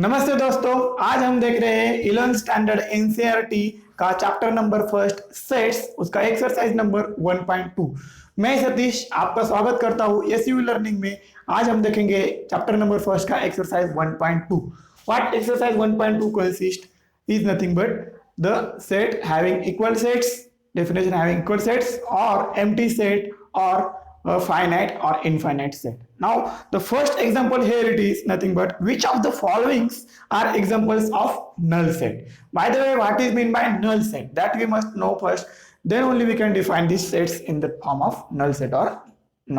नमस्ते दोस्तों, आज हम देख रहे हैं 11th स्टैंडर्ड एनसीईआरटी का चैप्टर नंबर फर्स्ट सेट्स, उसका एक्सरसाइज नंबर 1.2। मैं सतीश आपका स्वागत करता हूं एसयू लर्निंग में। आज हम देखेंगे चैप्टर नंबर फर्स्ट का exercise 1.2। What exercise 1.2 consist is nothing but the set having equal sets, definition having equal sets, or empty set, or a finite or infinite set. Now the first example here, it is nothing but which of the followings are examples of null set. By the way, what is meant by null set, that we must know first, then only we can define these sets in the form of null set or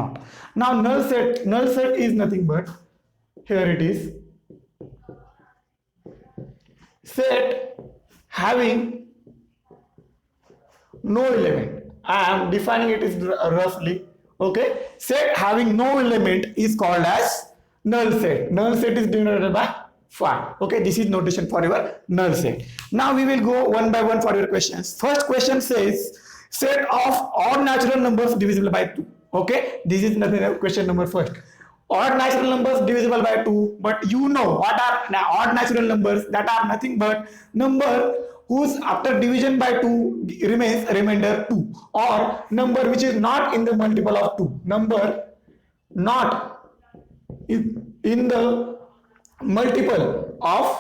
not. Now null set is nothing but, here it is, set having no element. I am defining it is roughly. Okay, set having no element is called as null set. Null set is denoted by 5. Okay, this is notation for your null set. Now we will go one by one for your questions. First question says set of odd natural numbers divisible by 2. Okay, this is nothing, question number first. Odd natural numbers divisible by 2, but you know what are odd natural numbers? That are nothing but number whose after division by 2 remains remainder 2, or number which is not in the multiple of 2. Number not in the multiple of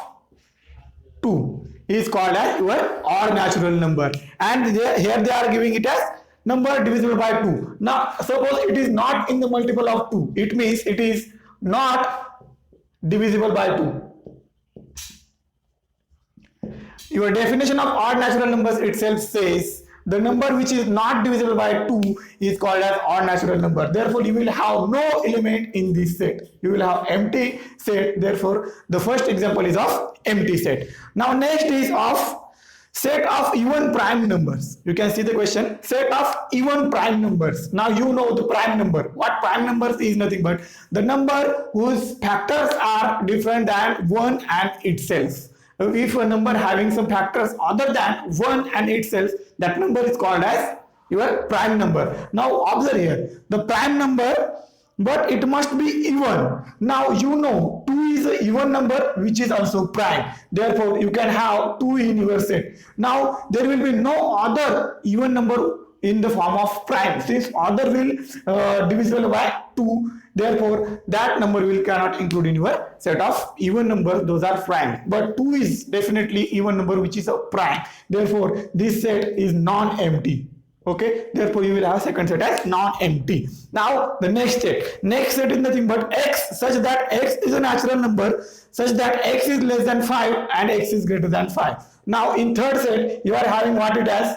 2 is called as your odd natural number, and here they are giving it as number divisible by 2. Now suppose it is not in the multiple of 2, it means it is not divisible by 2. Your definition of odd natural numbers itself says the number which is not divisible by 2 is called as odd natural number. Therefore you will have no element in this set, you will have empty set. Therefore the first example is of empty set. Now next is of set of even prime numbers. You can see the question, set of even prime numbers. Now you know the prime number. What prime numbers is nothing but the number whose factors are different than 1 and itself. If a number having some factors other than 1 and itself, that number is called as your prime number. Now observe here, the prime number, but it must be even. Now you know 2 is an even number which is also prime. Therefore you can have 2 in your set. Now there will be no other even number in the form of prime, since other will divisible by 2. Therefore that number will cannot include in your set of even numbers, those are prime. But 2 is definitely even number which is a prime. Therefore this set is non-empty. Okay, therefore you will have second set as non-empty. Now the next set is nothing but x, such that x is a natural number such that x is less than 5 and x is greater than 5. Now in third set you are having what it as,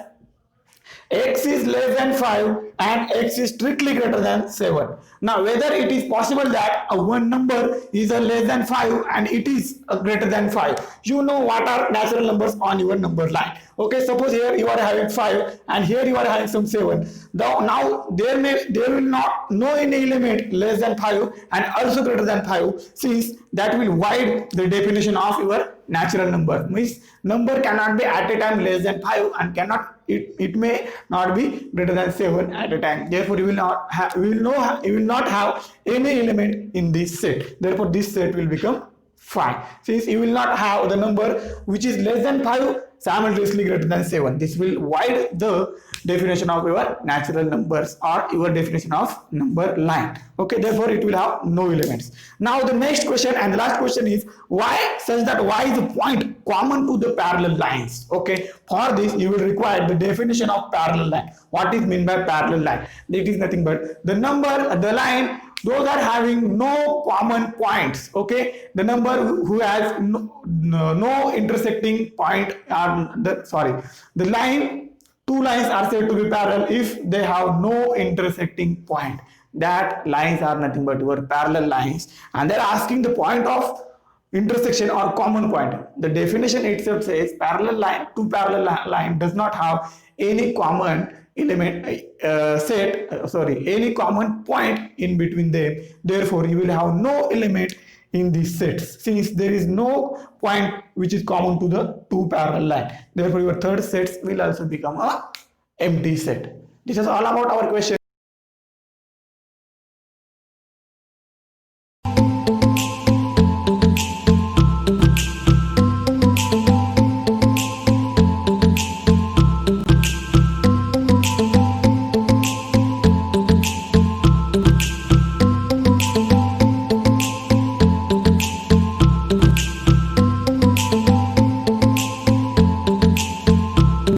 x is less than 5 and x is strictly greater than 7. Now whether it is possible that a one number is a less than 5 and it is a greater than 5, you know what are natural numbers on your number line. Okay, suppose here you are having 5 and here you are having some 7. Now there will not no any element less than 5 and also greater than 5, since that will void the definition of your natural number. Means number cannot be at a time less than 5 and cannot it may not be greater than 7 at a time. Therefore you will not have any element in this set. Therefore this set will become 5, since you will not have the number which is less than 5 simultaneously greater than 7. This will void the definition of your natural numbers or your definition of number line. Okay, therefore it will have no elements. Now the next question and the last question is y, such that y is a point common to the parallel lines. Okay, for this you will require the definition of parallel line. What is meant by parallel line? It is nothing but the number, the line, those are having no common points. Okay, the number who has no intersecting point, the line, two lines are said to be parallel if they have no intersecting point. That lines are nothing but your parallel lines, and they are asking the point of intersection or common point. The definition itself says parallel line to parallel line does not have any common element any common point in between them. Therefore you will have no element in these sets, since there is no point which is common to the two parallel line. Therefore your third sets will also become a empty set. This is all about our question.